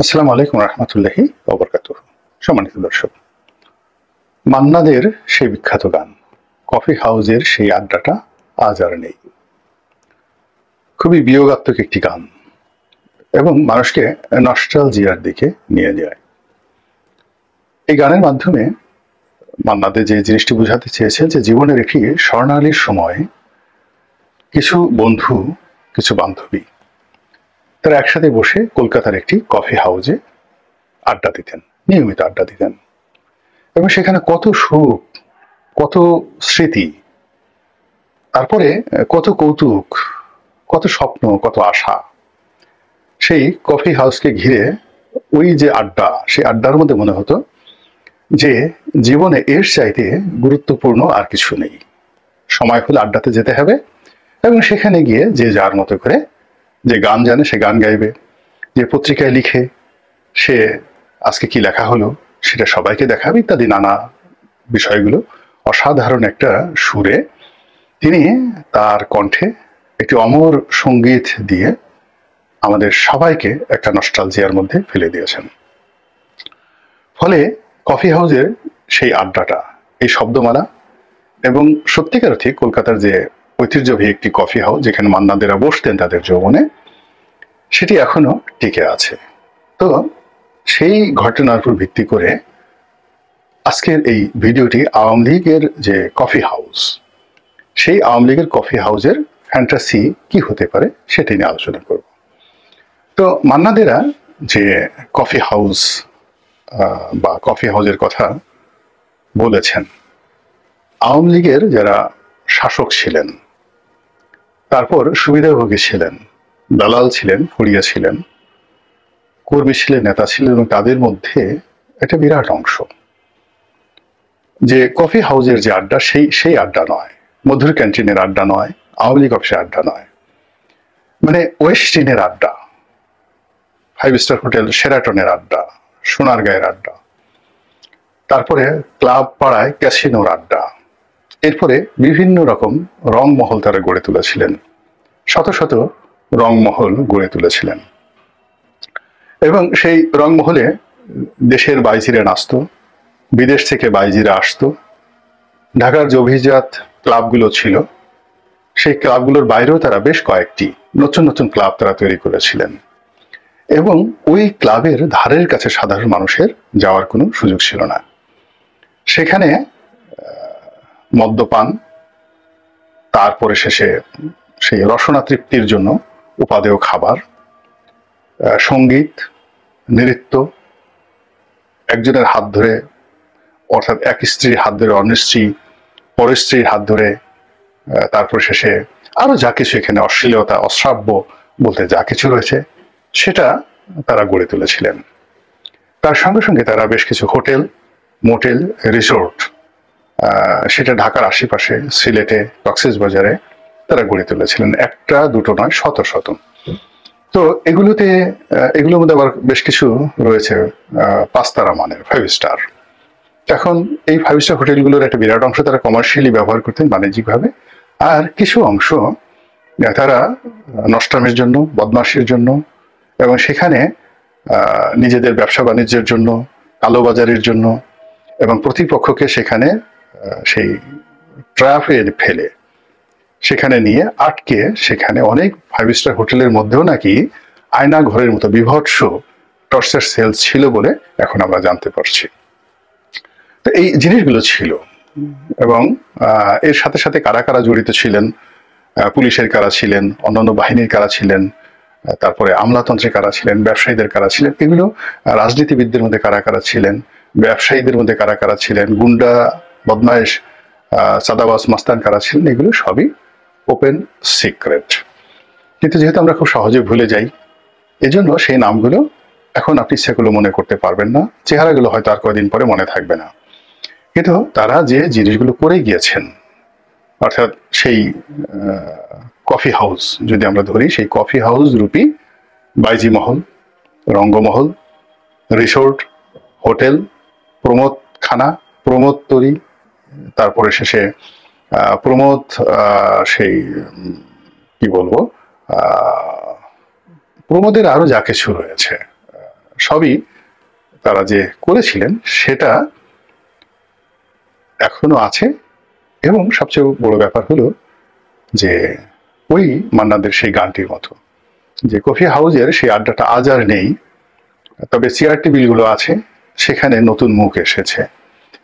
আসসালামু আলাইকুম রহমতুল্লাহি ওয়া বারাকাতুহু। সম্মানিত দর্শক, মান্নাদের সেই বিখ্যাত গান কফি হাউজের সেই আড্ডাটা আজ আর নেই। খুবই বিয়োগাত্মক একটি গান এবং মানুষকে নস্টালজিয়ার দিকে নিয়ে যায়। এই গানের মাধ্যমে মান্না দে যে জিনিসটি বোঝাতে চেয়েছে যে জীবনের একটি স্বর্ণালীর সময় কিছু বন্ধু, কিছু বান্ধবী তারা একসাথে বসে কলকাতার একটি কফি হাউজে আড্ডা দিতেন, নিয়মিত আড্ডা দিতেন এবং সেখানে কত সুখ, কত স্মৃতি, তারপরে কত কৌতুক, কত স্বপ্ন, কত আশা। সেই কফি হাউসকে ঘিরে ওই যে আড্ডা, সেই আড্ডার মধ্যে মনে হতো যে জীবনে এর চাইতে গুরুত্বপূর্ণ আর কিছু নেই। সময় হলে আড্ডাতে যেতে হবে এবং সেখানে গিয়ে যে যার মতো করে যে গান জানে সে গান গাইবে, যে পত্রিকায় লিখে সে আজকে কি লেখা হলো সেটা সবাইকে দেখাবে, ইত্যাদি নানা বিষয়গুলো অসাধারণ একটা সুরে তিনি তার কণ্ঠে একটি অমর সঙ্গীত দিয়ে আমাদের সবাইকে একটা নস্টালজিয়ার মধ্যে ফেলে দিয়েছেন। ফলে কফি হাউসের সেই আড্ডাটা, এই শব্দমালা এবং সত্যিকার অর্থে কলকাতার যে ঐতিহ্যবাহী একটি কফি হাউস যেখানে মান্নাদেরা বসতেন তাদের যৌবনে, সেটি এখনো টিকে আছে। তো সেই ঘটনার উপর ভিত্তি করে আজকের এই ভিডিওটি আওয়ামী লীগের যে কফি হাউস, সেই আওয়ামী লীগের কফি হাউসের ফ্যান্টাসি কি হতে পারে সেটি নিয়ে আলোচনা করব। তো মান্নাদেরা যে কফি হাউস বা কফি হাউসের কথা বলেছেন, আওয়ামী লীগের যারা শাসক ছিলেন, তারপর সুবিধাভোগী ছিলেন, দালাল ছিলেন, ফুরিয়া ছিলেন, কর্মী ছিলেন, নেতা ছিলেন এবং তাদের মধ্যে একটা বিরাট অংশ যে কফি হাউসের যে আড্ডা, সেই আড্ডা নয়, মধুর ক্যান্টিনের আড্ডা নয়, আওয়ামী লীগ অফিসের আড্ডা নয়, মানে ওয়েস্টিনের আড্ডা, 5 স্টার হোটেল শেরাটনের আড্ডা, সোনারগাঁয়ের আড্ডা, তারপরে ক্লাব পাড়ায় ক্যাসিনোর আড্ডা, এরপরে বিভিন্ন রকম রংমহল তারা গড়ে তুলেছিলেন, শত শত রংমহল গড়ে তুলেছিলেন এবং সেই রংমহলে দেশের বাইজিরা নাচত, বিদেশ থেকে বাইজিরা আসতো। ঢাকার যে অভিজাত ক্লাবগুলো ছিল সেই ক্লাবগুলোর বাইরেও তারা বেশ কয়েকটি নতুন নতুন ক্লাব তারা তৈরি করেছিলেন এবং ওই ক্লাবের ধারের কাছে সাধারণ মানুষের যাওয়ার কোনো সুযোগ ছিল না। সেখানে মদ্যপান, তারপরে শেষে সেই রসনা তৃপ্তির জন্য উপাদেয় খাবার, সঙ্গীত, নৃত্য, একজনের হাত ধরে, অর্থাৎ এক স্ত্রীর হাত ধরে অন্য স্ত্রী, পরের স্ত্রীর হাত ধরে, তারপর শেষে আরো যা কিছু এখানে অশ্লীলতা, অশ্রাব্য বলতে যা কিছু রয়েছে সেটা তারা গড়ে তুলেছিলেন। তার সঙ্গে সঙ্গে তারা বেশ কিছু হোটেল, মোটেল, রিসোর্ট, সেটা ঢাকার আশেপাশে, সিলেটে, কক্সবাজারে তারা গড়ে তুলেছিলেন। একটা দুটো নয়, শত শত। তো এগুলোর মধ্যে আবার বেশ কিছু রয়েছে 5 তারা মানের, 5 স্টার। এখন এই 5 স্টার হোটেলগুলোর একটা বিরাট অংশ তারা কমার্শিয়ালি ব্যবহার করতেন, বাণিজ্যিকভাবে, আর কিছু অংশ তারা নষ্টামের জন্য, বদমাশির জন্য এবং সেখানে নিজেদের ব্যবসা বাণিজ্যের জন্য, কালোবাজারের জন্য এবং প্রতিপক্ষকে সেখানে সেই ট্র্যাপে ফেলে সেখানে নিয়ে আটকে, সেখানে অনেক 5 স্টার হোটেলের মধ্যেও নাকি আয়না ঘরের মতো বিভৎস টর্চার সেলস ছিল বলে এখন আমরা জানতে পারছি। তো এই জিনিসগুলো ছিল এবং এর সাথে সাথে কারা কারা জড়িত ছিলেন, পুলিশের কারা ছিলেন, অন্যান্য বাহিনীর কারা ছিলেন, তারপরে আমলাতন্ত্রে কারা ছিলেন, ব্যবসায়ীদের কারা ছিলেন, এগুলো রাজনীতিবিদদের মধ্যে কারা কারা ছিলেন, ব্যবসায়ীদের মধ্যে কারা কারা ছিলেন, গুন্ডা, বদমাইশ, চাঁদাবাজ, মাস্তান কারা ছিলেন, এগুলো সবই ওপেন সিক্রেট। কিন্তু যেহেতু আমরা খুব সহজে ভুলে যাই, এজন্য সেই নামগুলো এখন আপনি সেগুলো মনে করতে পারবেন না, চেহারাগুলো হয়তো আর কয়েকদিন পরে মনে থাকবে না। কিন্তু তারা যে জিনিসগুলো করে গিয়েছেন, অর্থাৎ সেই কফি হাউস যদি আমরা ধরি, সেই কফি হাউস রূপী বাইজি মহল, রঙ্গমহল, রিসোর্ট, হোটেল, প্রমোদ খানা, প্রমোদ তরি, তারপরে শেষে প্রমোদ সেই কি বলবো, প্রমোদের আরো যা কিছু রয়েছে, সবই তারা যে করেছিলেন সেটা এখনো আছে। এবং সবচেয়ে বড় ব্যাপার হলো যে ওই মান্নাদের সেই গানটির মতো যে কফি হাউজের সেই আড্ডাটা আজ আর নেই, তবে চেয়ার টেবিলগুলো আছে, সেখানে নতুন মুখ এসেছে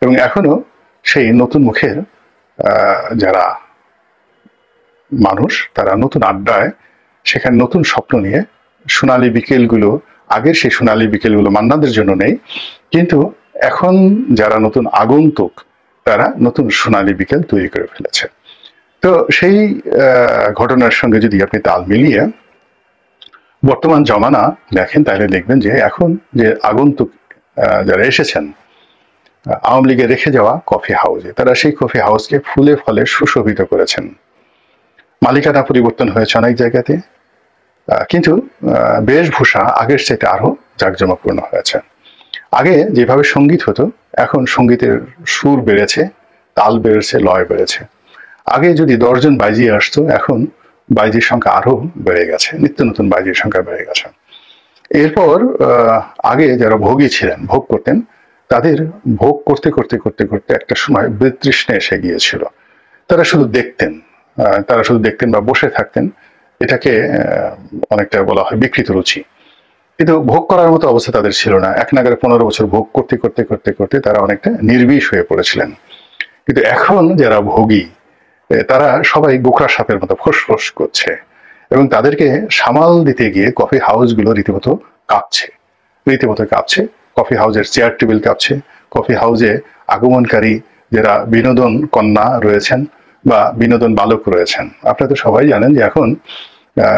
এবং এখনো সেই নতুন মুখের যারা মানুষ তারা নতুন আড্ডায় সেখানে নতুন স্বপ্ন নিয়ে সোনালী বিকেলগুলো, আগের সেই সোনালী বিকেলগুলো মান্নাদের জন্য নেই, কিন্তু এখন যারা নতুন আগন্তুক তারা নতুন সোনালী বিকেল তৈরি করে ফেলেছে। তো সেই ঘটনার সঙ্গে যদি আপনি তাল মিলিয়ে বর্তমান জমানা দেখেন তাহলে দেখবেন যে এখন যে আগন্তুক যারা এসেছেন আওয়ামী লীগের রেখে যাওয়া কফি হাউসে, তারা সেই কফি হাউসকে ফুলে ফলে সুশোভিত করেছেন। মালিকানা পরিবর্তন হয়েছে অনেক জায়গাতে, কিন্তু বেশভূষা আগের চাইতে আরো জাঁকজমকপূর্ণ হয়েছে। আগে যেভাবে সঙ্গীত হতো এখন সঙ্গীতের সুর বেড়েছে, তাল বেড়েছে, লয় বেড়েছে। আগে যদি 10 জন বাইজি আসতো, এখন বাইজির সংখ্যা আরো বেড়ে গেছে, নিত্য নতুন বাইজির সংখ্যা বেড়ে গেছে। এরপর আগে যারা ভোগী ছিলেন, ভোগ করতেন, তাদের ভোগ করতে করতে করতে করতে একটা সময় বিতৃষ্ণা এসে গিয়েছিল। তারা শুধু দেখতেন বা বসে থাকতেন। এটাকে অনেকটা বলা হয় বিকৃত রুচি। কিন্তু ভোগ করার মতো অবস্থা তাদের ছিল না। এক নাগারে 15 বছর ভোগ করতে করতে করতে করতে তারা অনেকটা নির্বিষ হয়ে পড়েছিলেন। কিন্তু এখন যারা ভোগী তারা সবাই গোখরা সাপের মতো ফোঁস করছে এবং তাদেরকে সামাল দিতে গিয়ে কফি হাউসগুলো রীতিমতো কাঁপছে। কফি হাউসের চেয়ার টেবিল কাঁপছে। কফি হাউসে আগমনকারী যারা বিনোদন কন্যা রয়েছেন বা বিনোদন বালক রয়েছেন, আপনারা তো সবাই জানেন যে এখন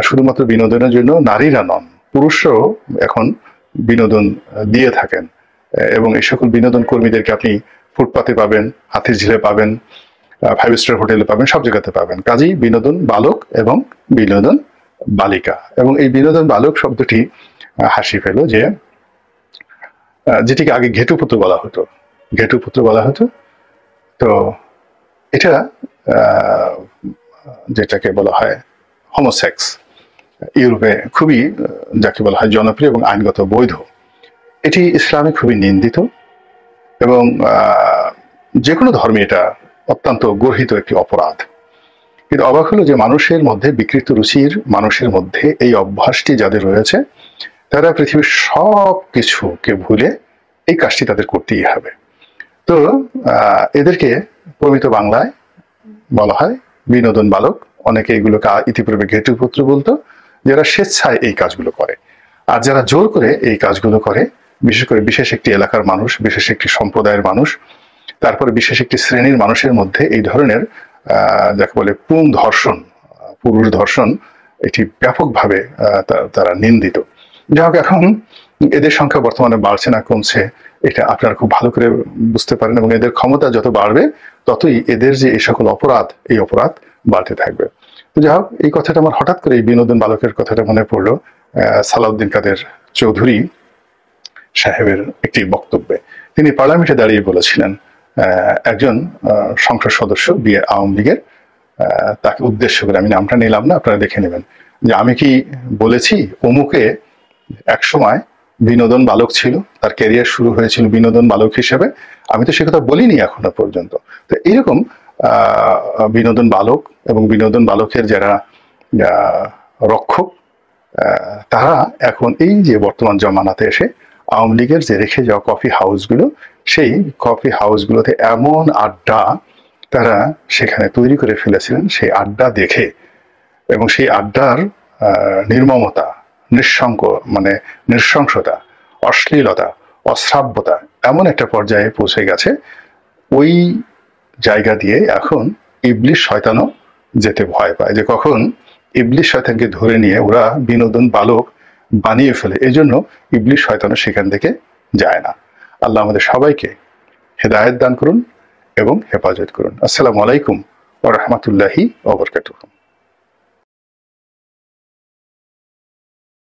শুধুমাত্র বিনোদনের জন্য নারীরা নন, পুরুষরাও এখন বিনোদন দিয়ে থাকেন এবং এই সকল বিনোদন কর্মীদেরকে আপনি ফুটপাতে পাবেন, হাতির ঝিলে পাবেন, 5 স্টার হোটেলে পাবেন, সব জায়গাতে পাবেন। কাজেই বিনোদন বালক এবং বিনোদন বালিকা, এবং এই বিনোদন বালক শব্দটি হাসি পেল যে যেটিকে আগে ঘেটুপুত্র বলা হতো। তো এটা যেটাকে বলা হয় হোমোসেক্স, ইউরোপে খুবই যাকে বলা হয় জনপ্রিয় এবং আইনগত বৈধ। এটি ইসলামে খুবই নিন্দিত এবং যে কোনো ধর্মে এটা অত্যন্ত গর্হিত একটি অপরাধ। কিন্তু অবাক হলো যে মানুষের মধ্যে, বিকৃত রুচির মানুষের মধ্যে এই অভ্যাসটি যাদের রয়েছে তারা পৃথিবীর সব কিছুকে ভুলে এই কাজটি তাদের করতেই হবে। তো এদেরকে প্রমিত বাংলায় বলা হয় বিনোদন বালক। অনেকে এগুলোকে ইতিপূর্বে ঘেটুপুত্র বলতো, যারা স্বেচ্ছায় এই কাজগুলো করে। আর যারা জোর করে এই কাজগুলো করে, বিশেষ করে বিশেষ একটি এলাকার মানুষ, বিশেষ একটি সম্প্রদায়ের মানুষ, তারপরে বিশেষ একটি শ্রেণীর মানুষের মধ্যে এই ধরনের যাকে বলে পুরুষ ধর্ষণ এটি ব্যাপকভাবে তারা নিন্দিত। যাই হোক, এখন এদের সংখ্যা বর্তমানে বাড়ছে না কমছে, এটা আপনারা খুব ভালো করে বুঝতে পারেন এবং এদের ক্ষমতা যত বাড়বে ততই এদের যে এই সকল অপরাধ, এই অপরাধ বাড়তে থাকবে। তো যাই হোক, এই কথাটা আমার হঠাৎ করে এই বিনোদন বালকের কথাটা মনে পড়লো সালাউদ্দিন কাদের চৌধুরী সাহেবের একটি বক্তব্যে। তিনি পার্লামেন্টে দাঁড়িয়ে বলেছিলেন, একজন সংসদ সদস্য আওয়ামী লীগের, তাকে উদ্দেশ্য করে, আমি নামটা নিলাম না, আপনারা দেখে নেবেন, যে আমি কি বলেছি অমুকে একসময় বিনোদন বালক ছিল, তার ক্যারিয়ার শুরু হয়েছিল বিনোদন বালক হিসেবে, আমি তো সে কথা বলিনি এখনো পর্যন্ত। তো এইরকম বিনোদন বালক এবং বিনোদন বালকের যারা রক্ষক, তারা এখন এই যে বর্তমান জমানাতে এসে আওয়ামী লীগের যে রেখে যাওয়া কফি হাউসগুলো, সেই কফি হাউসগুলোতে এমন আড্ডা তারা সেখানে তৈরি করে ফেলেছিলেন, সেই আড্ডা দেখে এবং সেই আড্ডার নির্মমতা, নৃশংসতা, অশ্লীলতা, অশ্রাব্যতা এমন একটা পর্যায়ে পৌঁছে গেছে, ওই জায়গা দিয়ে এখন ইবলিশ শয়তানও যেতে ভয় পায়, যে কখন ইবলিশ শয়তানকে ধরে নিয়ে ওরা বিনোদন বালক বানিয়ে ফেলে। এই জন্য ইবলিশ শয়তানও সেখান থেকে যায় না। আল্লাহ আমাদের সবাইকে হেদায়েত দান করুন এবং হেফাজত করুন। আসসালামু আলাইকুম ওয়া রাহমাতুল্লাহি ওয়া বারাকাতুহু।